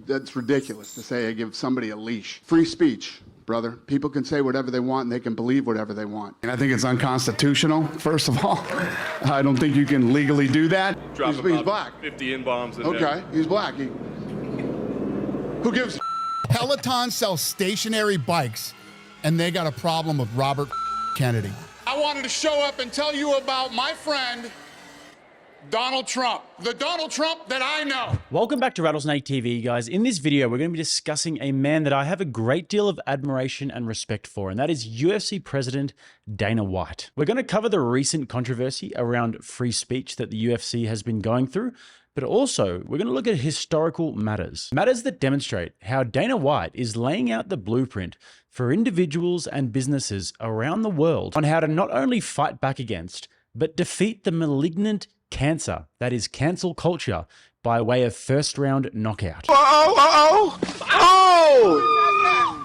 that's ridiculous to say I give somebody a leash. Free speech, brother. People can say whatever they want and they can believe whatever they want. And I think it's unconstitutional, first of all. I don't think you can legally do that. He's black. 50 N-bombs. Okay, he's black. Who gives a Peloton sells stationary bikes, and they got a problem with Robert Kennedy. I wanted to show up and tell you about my friend, Donald Trump, the Donald Trump that I know. Welcome back to Rattlesnake TV, guys. In this video, we're going to be discussing a man that I have a great deal of admiration and respect for, and that is UFC President Dana White. We're going to cover the recent controversy around free speech that the UFC has been going through, but also we're going to look at historical matters that demonstrate how Dana White is laying out the blueprint for individuals and businesses around the world on how to not only fight back against, but defeat the malignant cancer that is cancel culture by way of first round knockout.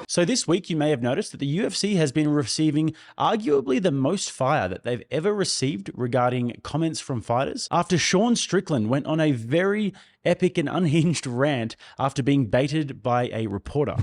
So this week you may have noticed that the UFC has been receiving arguably the most fire that they've ever received regarding comments from fighters after Sean Strickland went on a very epic and unhinged rant after being baited by a reporter.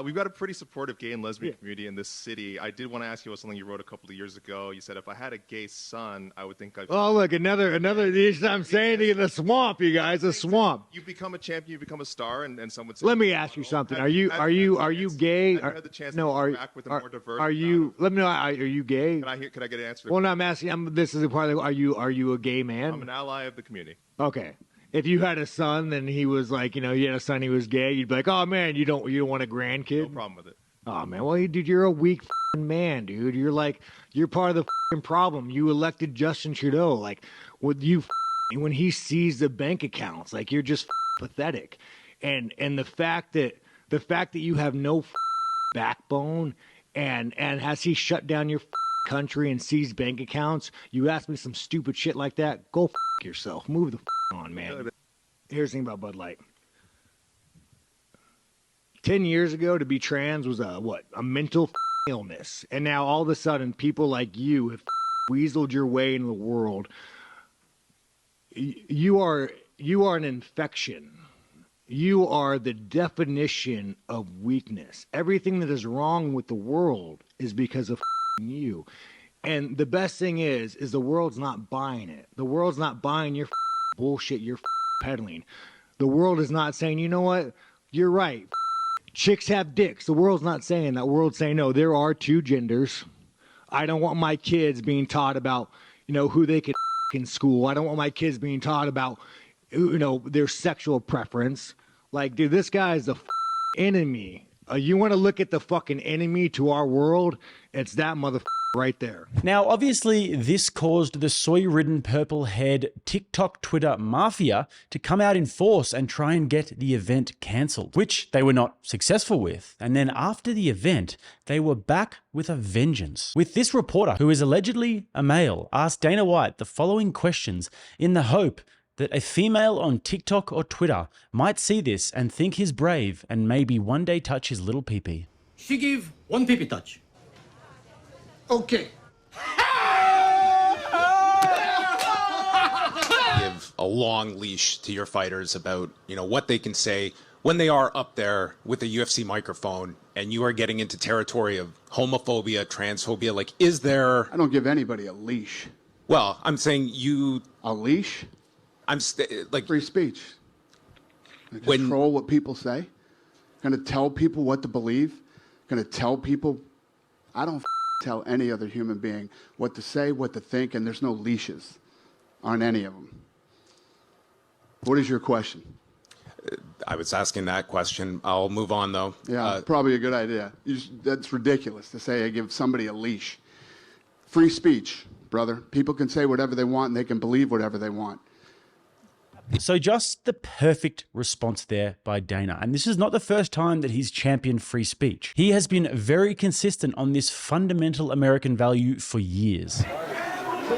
We've got a pretty supportive gay and lesbian community in this city. I did want to ask you about something you wrote a couple of years ago. You said, if I had a gay son, I would think I'd... Oh, look, another, I'm saying to you, the swamp, you guys, the swamp. You become a champion, you become a star, and some would say... Let me ask you something. Are you gay? Have you had the chance to interact with a more diverse... Are you, let me know, are you gay? Could I get an answer? Well, no, I'm asking, this is a part of, are you a gay man? I'm an ally of the community. Okay. If you had a son and he was like, you had a son, he was gay, you'd be like, oh man, you don't want a grandkid? No problem with it. Oh man, well, dude, you're a weak man, dude. You're part of the problem. You elected Justin Trudeau. Like, when he sees the bank accounts, like, you're just pathetic. And the fact that you have no backbone and has he shut down your country and seized bank accounts, you ask me some stupid shit like that, go yourself. Move the on, man. Here's the thing about Bud Light. 10 years ago, to be trans was a mental illness. And now all of a sudden, people like you have weaseled your way into the world. You are an infection. You are the definition of weakness. Everything that is wrong with the world is because of you. And the best thing is the world's not buying it. The world's not buying your bullshit you're peddling. The world is not saying, you know what, you're right. Chicks have dicks. The world's not saying that. The world's saying, no, there are two genders. I don't want my kids being taught about, who they can in school. I don't want my kids being taught about, their sexual preference. Like, dude, this guy is the enemy. You want to look at the fucking enemy to our world? It's that motherfucker right there. Now, obviously, this caused the soy-ridden, purple-haired TikTok Twitter mafia to come out in force and try and get the event cancelled, which they were not successful with. And then after the event, they were back with a vengeance. With this reporter, who is allegedly a male, asked Dana White the following questions in the hope that a female on TikTok or Twitter might see this and think he's brave and maybe one day touch his little peepee. She gave one peepee touch. Okay. Give a long leash to your fighters about, what they can say when they are up there with a UFC microphone and you are getting into territory of homophobia, transphobia. Like, is there... I don't give anybody a leash. Well, I'm saying you... A leash? like... Free speech. Control what people say. Going to tell people what to believe. Going to tell people... I don't tell any other human being what to say, what to think, and there's no leashes on any of them. What is your question? I was asking that question. I'll move on, though. Yeah, probably a good idea. That's ridiculous to say I give somebody a leash. Free speech, brother. People can say whatever they want and they can believe whatever they want. So just the perfect response there by Dana. And this is not the first time that he's championed free speech. He has been very consistent on this fundamental American value for years.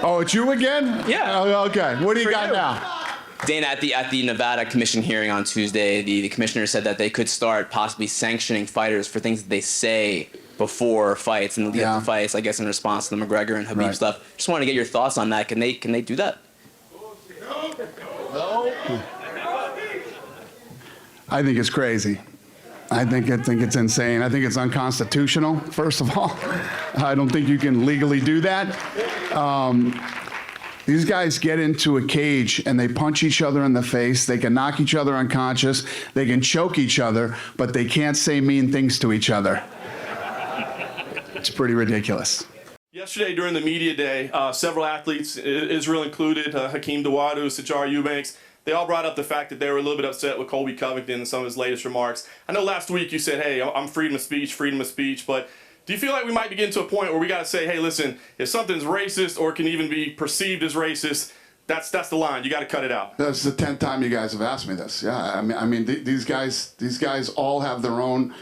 Oh, it's you again? Yeah. Oh, okay. What do you got now? Dana, at the Nevada Commission hearing on Tuesday, the commissioner said that they could start possibly sanctioning fighters for things that they say before fights and the lead up to fights, I guess in response to the McGregor and Khabib stuff. Just want to get your thoughts on that. Can they do that? I think it's crazy. I think it's insane. I think it's unconstitutional, first of all. I don't think you can legally do that. These guys get into a cage and they punch each other in the face. They can knock each other unconscious. They can choke each other, but they can't say mean things to each other. It's pretty ridiculous. Yesterday during the media day, several athletes, Israel included, Hakeem Dawodu, Sajar Eubanks, they all brought up the fact that they were a little bit upset with Colby Covington and some of his latest remarks. I know last week you said, hey, I'm freedom of speech, but do you feel like we might be getting to a point where we got to say, hey, listen, if something's racist or can even be perceived as racist, that's the line. You got to cut it out. That's the 10th time you guys have asked me this. Yeah, I mean, these guys all have their own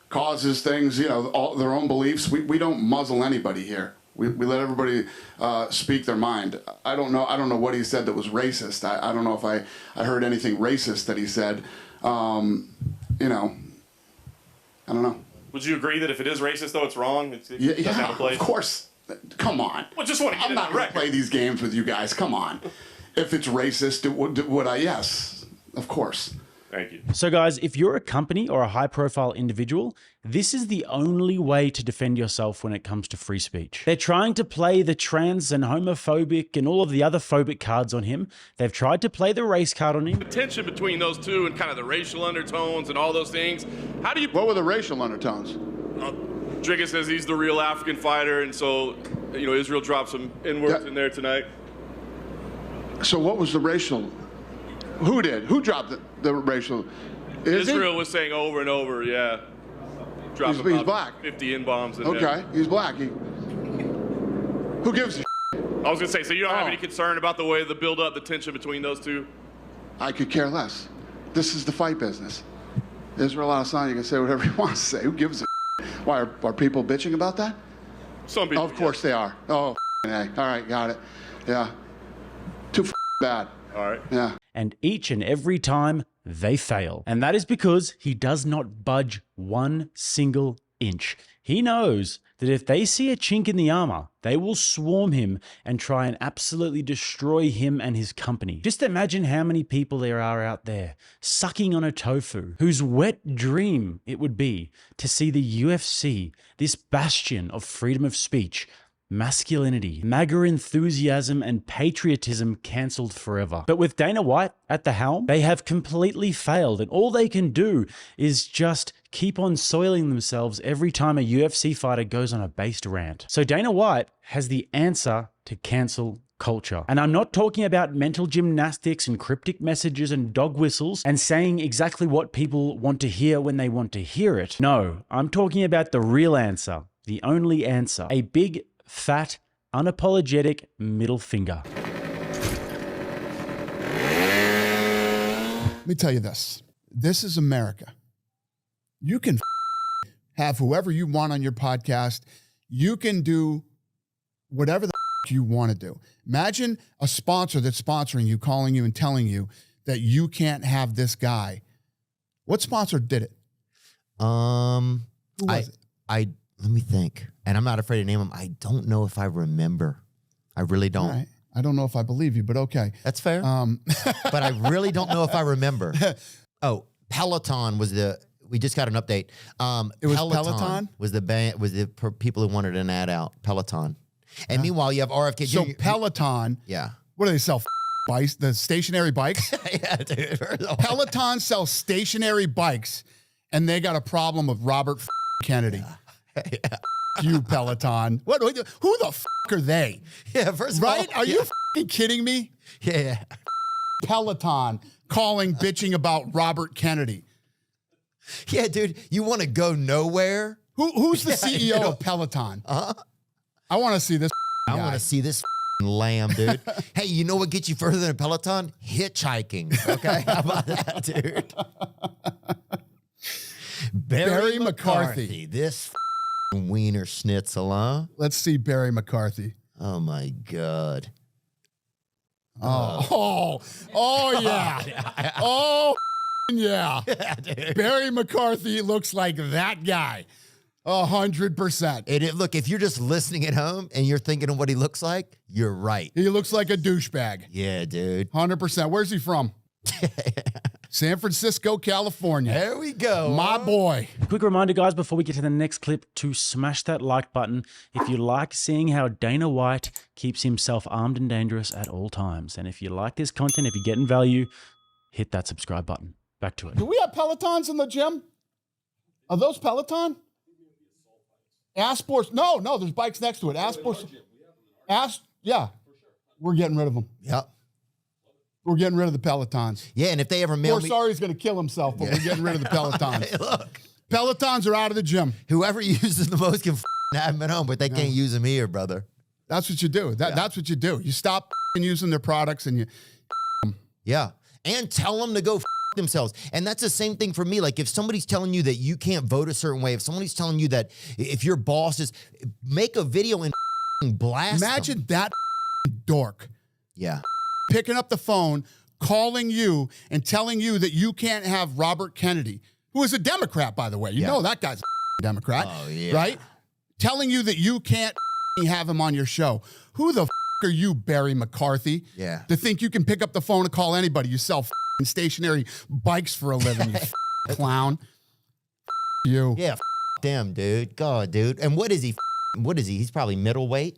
causes, things, you know, all their own beliefs. We don't muzzle anybody here. We let everybody speak their mind. I don't know what he said that was racist. I don't know if I heard anything racist that he said. You know, I don't know. Would you agree that if it is racist, though, it's wrong? It doesn't have a place? Of course. Come on. Well, just want to get I'm not going to play these games with you guys. Come on. If it's racist, would I? Yes, of course. Thank you. So guys, if you're a company or a high-profile individual, this is the only way to defend yourself when it comes to free speech. They're trying to play the trans and homophobic and all of the other phobic cards on him. They've tried to play the race card on him. The tension between those two and kind of the racial undertones and all those things. How do you... What were the racial undertones? Drigga says he's the real African fighter, and so, you know, Israel dropped some N-words in there tonight. So what was the racial... Who did? Who dropped the racial? Israel was saying over and over, yeah. He's black. 50 N-bombs in okay, there. He's black. Who gives a I was going to say, so you don't have any concern about the way the build-up, the tension between those two? I could care less. This is the fight business. Israel Adesanya, you can say whatever he wants to say. Who gives a Why, are people bitching about that? Some people, of course they are. Oh, A. All right, got it. Yeah. Too bad. All right. Yeah. And each and every time, they fail. And that is because he does not budge one single inch. He knows that if they see a chink in the armor, they will swarm him and try and absolutely destroy him and his company. Just imagine how many people there are out there sucking on a tofu, whose wet dream it would be to see the UFC, this bastion of freedom of speech, masculinity, MAGA enthusiasm, and patriotism cancelled forever. But with Dana White at the helm, they have completely failed, and all they can do is just keep on soiling themselves every time a UFC fighter goes on a based rant. So Dana White has the answer to cancel culture. And I'm not talking about mental gymnastics and cryptic messages and dog whistles and saying exactly what people want to hear when they want to hear it. No, I'm talking about the real answer, the only answer, a big, fat, unapologetic middle finger. Let me tell you this. This is America. You can have whoever you want on your podcast. You can do whatever the you want to do. Imagine a sponsor that's sponsoring you, calling you and telling you that you can't have this guy. What sponsor did it? Who was it? Let me think. And I'm not afraid to name him. I don't know if I remember. I really don't. All right. I don't know if I believe you, but okay. That's fair. But I really don't know if I remember. Oh, Peloton was we just got an update. It was Peloton? Was the band, was the people who wanted an ad out. Peloton. And meanwhile, you have RFK. So Peloton. Yeah. What do they sell? Bikes, the stationary bikes? Yeah, dude. Peloton sells stationary bikes, and they got a problem with Robert Kennedy. Yeah. You Peloton. Who the are they? Yeah, first of all. Right? Are you kidding me? Yeah. Peloton bitching about Robert Kennedy. Yeah, dude, you want to go nowhere? Who's the CEO of Peloton? I want to see this guy. I want to see this lamb, dude. Hey, you know what gets you further than Peloton? Hitchhiking. Okay? How about that, dude? Barry McCarthy. This wiener schnitzel, huh? Let's see Barry McCarthy. Oh, my God. Oh, yeah. Oh, yeah. Dude. Barry McCarthy looks like that guy. 100%. Look, if you're just listening at home and you're thinking of what he looks like, you're right. He looks like a douchebag. Yeah, dude. 100%. Where's he from? San Francisco, California. There we go. My boy. Quick reminder, guys, before we get to the next clip, to smash that like button if you like seeing how Dana White keeps himself armed and dangerous at all times. And if you like this content, if you're getting value, hit that subscribe button. Back to it. Do we have Pelotons in the gym? Are those Peloton? Ass Sports. No, there's bikes next to it. Ass Sports. Yeah. We're getting rid of them. Yep. We're getting rid of the Pelotons. Yeah, and if they ever mail Poor me... Sorry's going to kill himself, but we're getting rid of the Pelotons. Hey, look. Pelotons are out of the gym. Whoever uses the most can have them at home, but they can't use them here, brother. That's what you do. That's what you do. You stop using their products and you... Yeah. And tell them to go themselves. And that's the same thing for me. Like if somebody's telling you that you can't vote a certain way, if somebody's telling you that if your boss is... Make a video and blast Imagine them. that dork. Yeah. Picking up the phone, calling you and telling you that you can't have Robert Kennedy, who is a Democrat, by the way. You know that guy's a Democrat, right? Telling you that you can't have him on your show. Who the are you, Barry McCarthy? Yeah. To think you can pick up the phone and call anybody. You sell stationary bikes for a living, you clown. You. Yeah, them, dude. God, dude. And what is he? What is he? He's probably middleweight.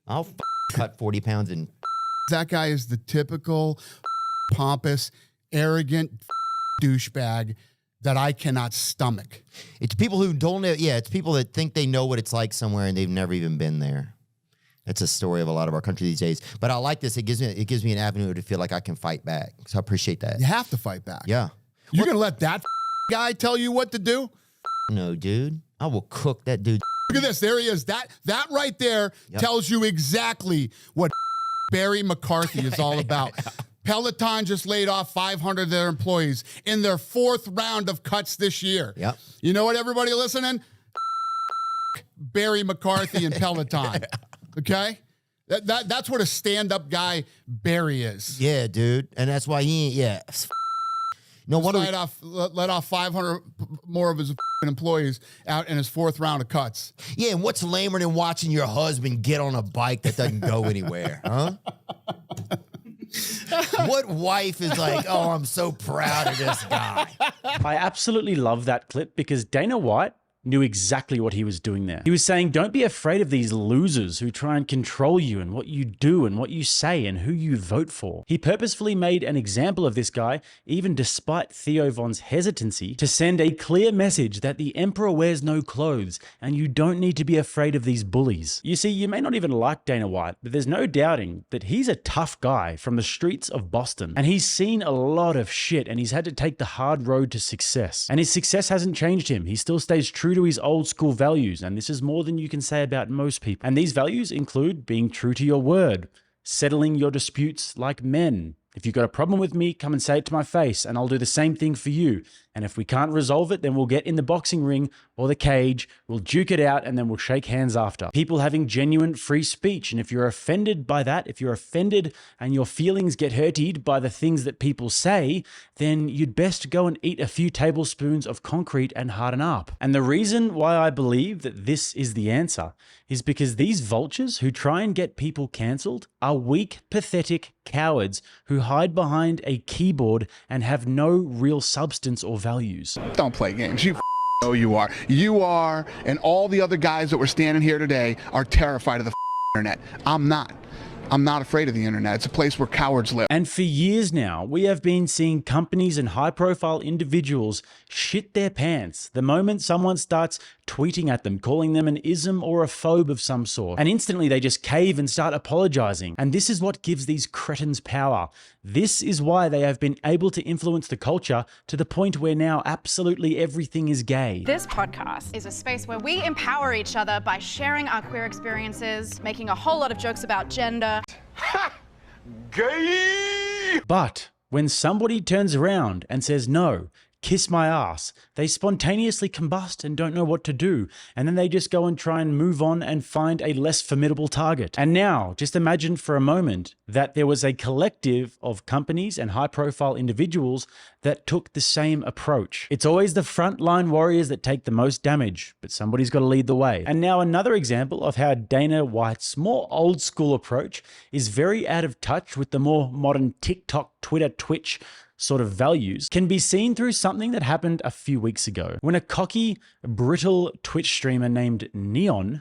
I'll cut 40 pounds and... That guy is the typical pompous, arrogant douchebag that I cannot stomach. It's people who don't know. Yeah, it's people that think they know what it's like somewhere and they've never even been there. That's a story of a lot of our country these days. But I like this. It gives me an avenue to feel like I can fight back. So I appreciate that. You have to fight back. Yeah. You're going to let that guy tell you what to do? No, dude. I will cook that dude. Look at this. There he is. That right there tells you exactly what Barry McCarthy is all about. Peloton just laid off 500 of their employees in their 4th round of cuts this year. Yep. You know what, everybody listening? Barry McCarthy and Peloton. Okay? That's what a stand-up guy Barry is. Yeah, dude. And that's why he ain't, yeah. No wonder let off 500 more of his employees out in his 4th round of cuts. Yeah, and what's lamer than watching your husband get on a bike that doesn't go anywhere, huh? What wife is like, oh, I'm so proud of this guy? I absolutely love that clip because Dana White knew exactly what he was doing there. He was saying, don't be afraid of these losers who try and control you and what you do and what you say and who you vote for. He purposefully made an example of this guy, even despite Theo Von's hesitancy, to send a clear message that the emperor wears no clothes and you don't need to be afraid of these bullies. You see, you may not even like Dana White, but there's no doubting that he's a tough guy from the streets of Boston. And he's seen a lot of shit and he's had to take the hard road to success. And his success hasn't changed him. He still stays true to his old school values, and this is more than you can say about most people. And these values include being true to your word, settling your disputes like men. If you've got a problem with me, come and say it to my face, and I'll do the same thing for you. And if we can't resolve it, then we'll get in the boxing ring or the cage, we'll duke it out, and then we'll shake hands after. People having genuine free speech, and if you're offended by that, if you're offended and your feelings get hurted by the things that people say, then you'd best go and eat a few tablespoons of concrete and harden up. And the reason why I believe that this is the answer is because these vultures who try and get people cancelled are weak, pathetic cowards who hide behind a keyboard and have no real substance or values. Don't play games. You know you are. You are, and all the other guys that were standing here today are terrified of the internet. I'm not. I'm not afraid of the internet. It's a place where cowards live. And for years now, we have been seeing companies and high-profile individuals shit their pants the moment someone starts tweeting at them, calling them an ism or a phobe of some sort. And instantly they just cave and start apologizing. And this is what gives these cretins power. This is why they have been able to influence the culture to the point where now absolutely everything is gay. This podcast is a space where we empower each other by sharing our queer experiences, making a whole lot of jokes about gender. Ha! Gay! But when somebody turns around and says, no, kiss my ass, they spontaneously combust and don't know what to do. And then they just go and try and move on and find a less formidable target. And now, just imagine for a moment that there was a collective of companies and high-profile individuals that took the same approach. It's always the frontline warriors that take the most damage, but somebody's got to lead the way. And now another example of how Dana White's more old-school approach is very out of touch with the more modern TikTok, Twitter, Twitch, sort of values can be seen through something that happened a few weeks ago when a cocky, brittle Twitch streamer named Neon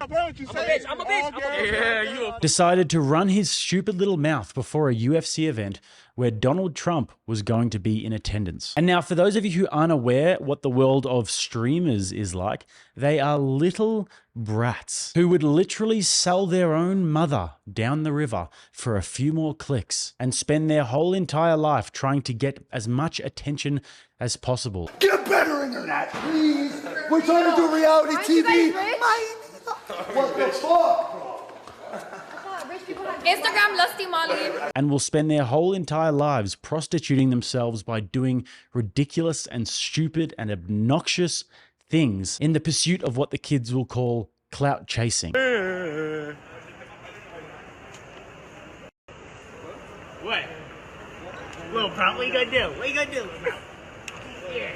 decided to run his stupid little mouth before a UFC event where Donald Trump was going to be in attendance. And now, for those of you who aren't aware what the world of streamers is like, they are little brats who would literally sell their own mother down the river for a few more clicks and spend their whole entire life trying to get as much attention as possible. Get better internet, please. We're trying to do reality TV. What the fuck? Instagram lusty Molly. And will spend their whole entire lives prostituting themselves by doing ridiculous and stupid and obnoxious things in the pursuit of what the kids will call clout chasing. What? Little bro, what you gonna do? What you gonna do, bro? Yeah.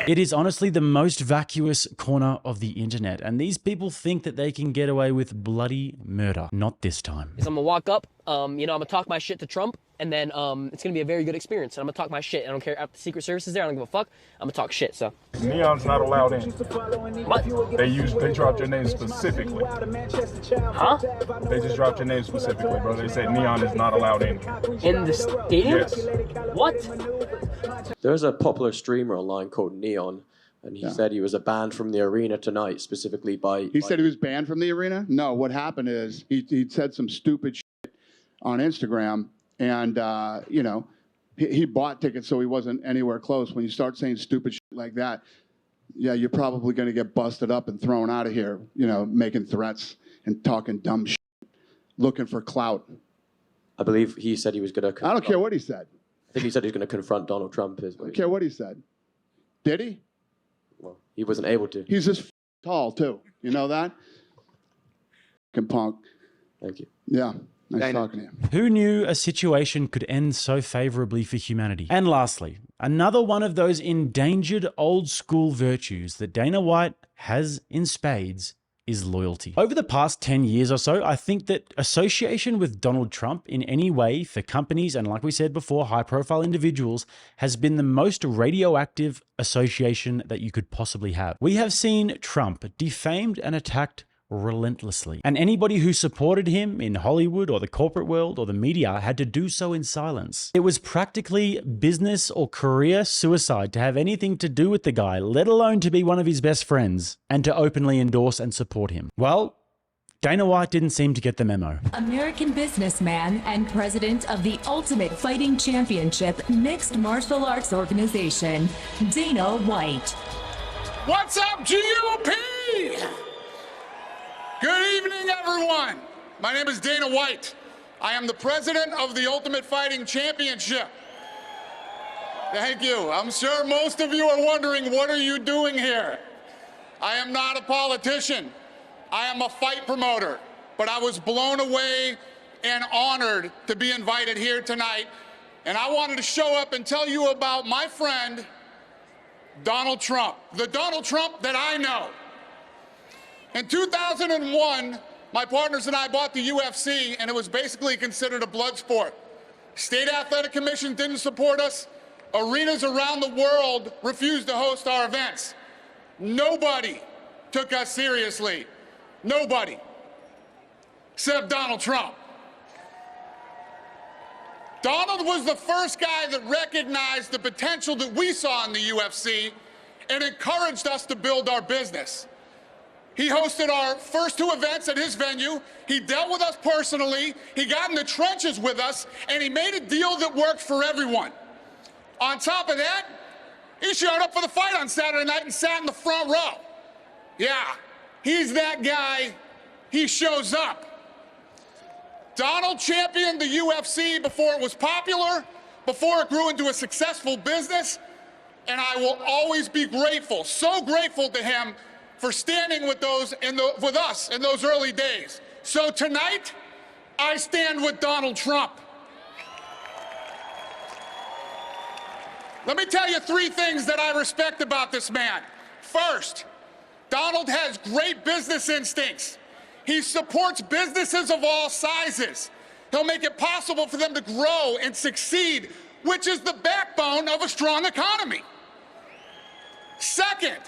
It is honestly the most vacuous corner of the internet, and these people think that they can get away with bloody murder. Not this time. I'm gonna walk up, I'm gonna talk my shit to Trump, and then it's gonna be a very good experience. And I'm gonna talk my shit. I don't care if the Secret Service is there. I don't give a fuck. I'm gonna talk shit. So Neon's not allowed in. What? They dropped your name specifically. Huh? They just dropped your name specifically, bro. They said Neon is not allowed in. In the stadium? Yes. What? There's a popular streamer online called Neon, and he said he was banned from the arena tonight specifically by... He said he was banned from the arena? No, what happened is he said some stupid shit on Instagram, and, he bought tickets so he wasn't anywhere close. When you start saying stupid shit like that, yeah, you're probably going to get busted up and thrown out of here, making threats and talking dumb shit, looking for clout. I believe he said he was going to... I don't care what he said. I think he said he was going to confront Donald Trump. I don't care what he said. Did he? Well, he wasn't able to. He's this tall, too. You know that? Punk. Thank you. Yeah. Nice talking to you. Who knew a situation could end so favorably for humanity? And lastly, another one of those endangered old school virtues that Dana White has in spades is loyalty. Over the past 10 years or so, I think that association with Donald Trump in any way for companies and, like we said before, high-profile individuals has been the most radioactive association that you could possibly have. We have seen Trump defamed and attacked relentlessly, and anybody who supported him in Hollywood or the corporate world or the media had to do so in silence. It was practically business or career suicide to have anything to do with the guy, let alone to be one of his best friends and to openly endorse and support him. Well, Dana White didn't seem to get the memo. American businessman and president of the Ultimate Fighting Championship mixed martial arts organization, Dana White. What's up, GOP? Good evening, everyone. My name is Dana White. I am the president of the Ultimate Fighting Championship. Thank you. I'm sure most of you are wondering, what are you doing here? I am not a politician. I am a fight promoter. But I was blown away and honored to be invited here tonight. And I wanted to show up and tell you about my friend, Donald Trump. The Donald Trump that I know. In 2001, my partners and I bought the UFC, and it was basically considered a blood sport. State Athletic Commission didn't support us. Arenas around the world refused to host our events. Nobody took us seriously. Nobody. Except Donald Trump. Donald was the first guy that recognized the potential that we saw in the UFC and encouraged us to build our business. He hosted our first two events at his venue. He dealt with us personally. He got in the trenches with us, and he made a deal that worked for everyone. On top of that, he showed up for the fight on Saturday night and sat in the front row. Yeah, he's that guy. He shows up. Donald championed the UFC before it was popular, before it grew into a successful business, and I will always be grateful, so grateful to him for standing with with us in those early days. So tonight, I stand with Donald Trump. Let me tell you three things that I respect about this man. First, Donald has great business instincts. He supports businesses of all sizes. He'll make it possible for them to grow and succeed which is the backbone of a strong economy. Second,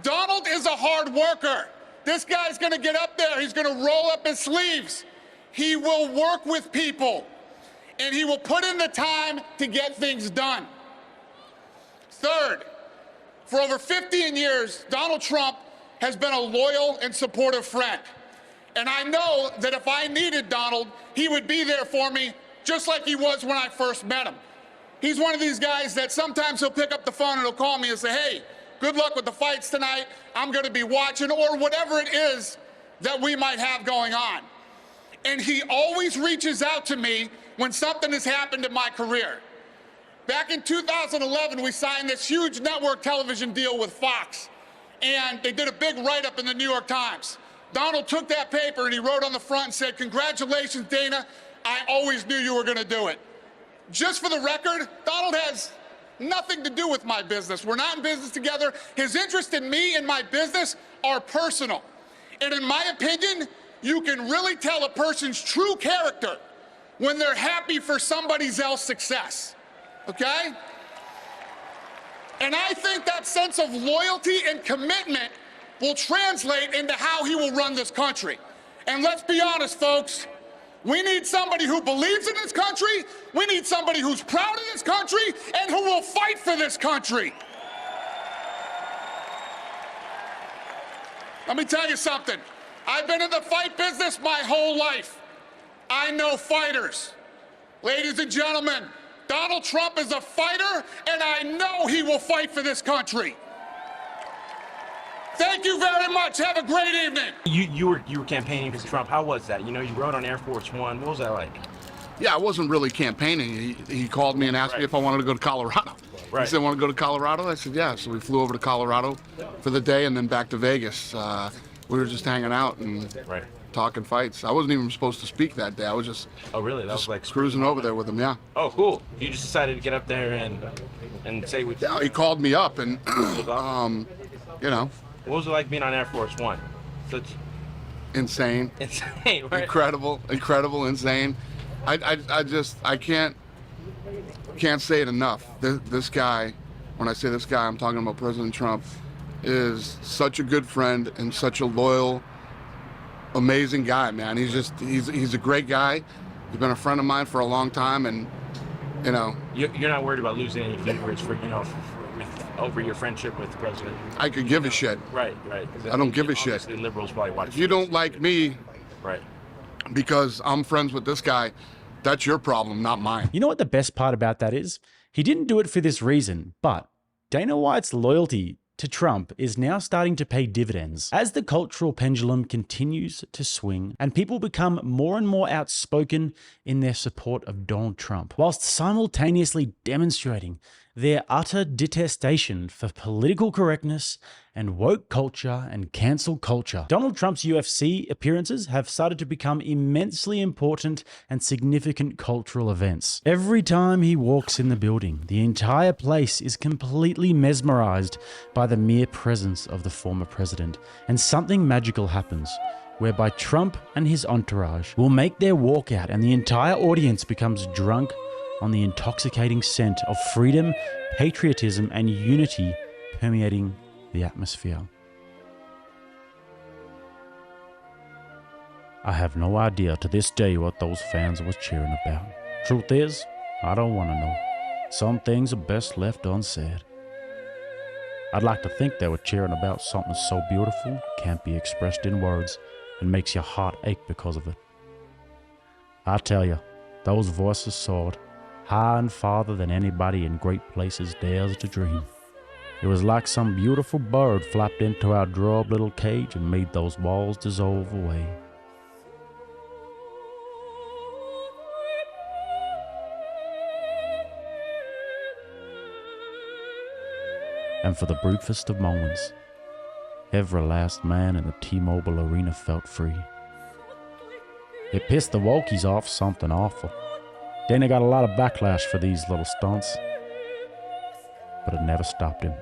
Donald is a hard worker. This guy's gonna get up there, he's gonna roll up his sleeves. He will work with people, and he will put in the time to get things done. Third, for over 15 years, Donald Trump has been a loyal and supportive friend. And I know that if I needed Donald, he would be there for me, just like he was when I first met him. He's one of these guys that sometimes he'll pick up the phone and he'll call me and say, hey, good luck with the fights tonight. I'm gonna be watching, or whatever it is that we might have going on. And he always reaches out to me when something has happened in my career. Back in 2011, we signed this huge network television deal with Fox, and they did a big write-up in the New York Times. Donald took that paper and he wrote on the front and said, congratulations, Dana, I always knew you were gonna do it. Just for the record, Donald has nothing to do with my business. We're not in business together. His interest in me and my business are personal. And in my opinion, you can really tell a person's true character when they're happy for somebody else's success, okay? And I think that sense of loyalty and commitment will translate into how he will run this country. And let's be honest, folks, we need somebody who believes in this country, we need somebody who's proud of this country, and who will fight for this country. Let me tell you something. I've been in the fight business my whole life. I know fighters. Ladies and gentlemen, Donald Trump is a fighter, and I know he will fight for this country. Thank you very much. Have a great evening. You were campaigning for Trump. How was that? You know, you rode on Air Force One. What was that like? Yeah, I wasn't really campaigning. He called me and asked me if I wanted to go to Colorado. He said, want to go to Colorado? I said, yeah. So we flew over to Colorado for the day and then back to Vegas. We were just hanging out and talking fights. I wasn't even supposed to speak that day. I was just was like cruising over there with him, yeah. Oh, cool. You just decided to get up there and say what you... Yeah, he called me up and, you know. What was it like being on Air Force One? Insane. Insane, right? Incredible, insane. I can't say it enough. This guy, when I say this guy, I'm talking about President Trump, is such a good friend and such a loyal, amazing guy, man. He's a great guy. He's been a friend of mine for a long time, and you know. You're not worried about losing any viewers for over your friendship with the president. I could give a shit. Right. I don't give a shit. The liberals probably watch. If you don't like me, right, because I'm friends with this guy, that's your problem, not mine. You know what the best part about that is? He didn't do it for this reason, but Dana White's loyalty to Trump is now starting to pay dividends. As the cultural pendulum continues to swing and people become more and more outspoken in their support of Donald Trump, whilst simultaneously demonstrating their utter detestation for political correctness and woke culture and cancel culture. Donald Trump's UFC appearances have started to become immensely important and significant cultural events. Every time he walks in the building, the entire place is completely mesmerized by the mere presence of the former president, and something magical happens, whereby Trump and his entourage will make their walkout and the entire audience becomes drunk on the intoxicating scent of freedom, patriotism, and unity permeating the atmosphere. I have no idea to this day what those fans were cheering about. Truth is, I don't want to know. Some things are best left unsaid. I'd like to think they were cheering about something so beautiful, can't be expressed in words, and makes your heart ache because of it. I tell you, those voices soared high and farther than anybody in great places dares to dream. It was like some beautiful bird flapped into our draw-up little cage and made those walls dissolve away. And for the briefest of moments, every last man in the T-Mobile arena felt free. It pissed the Wokies off something awful. Dana got a lot of backlash for these little stunts, but it never stopped him.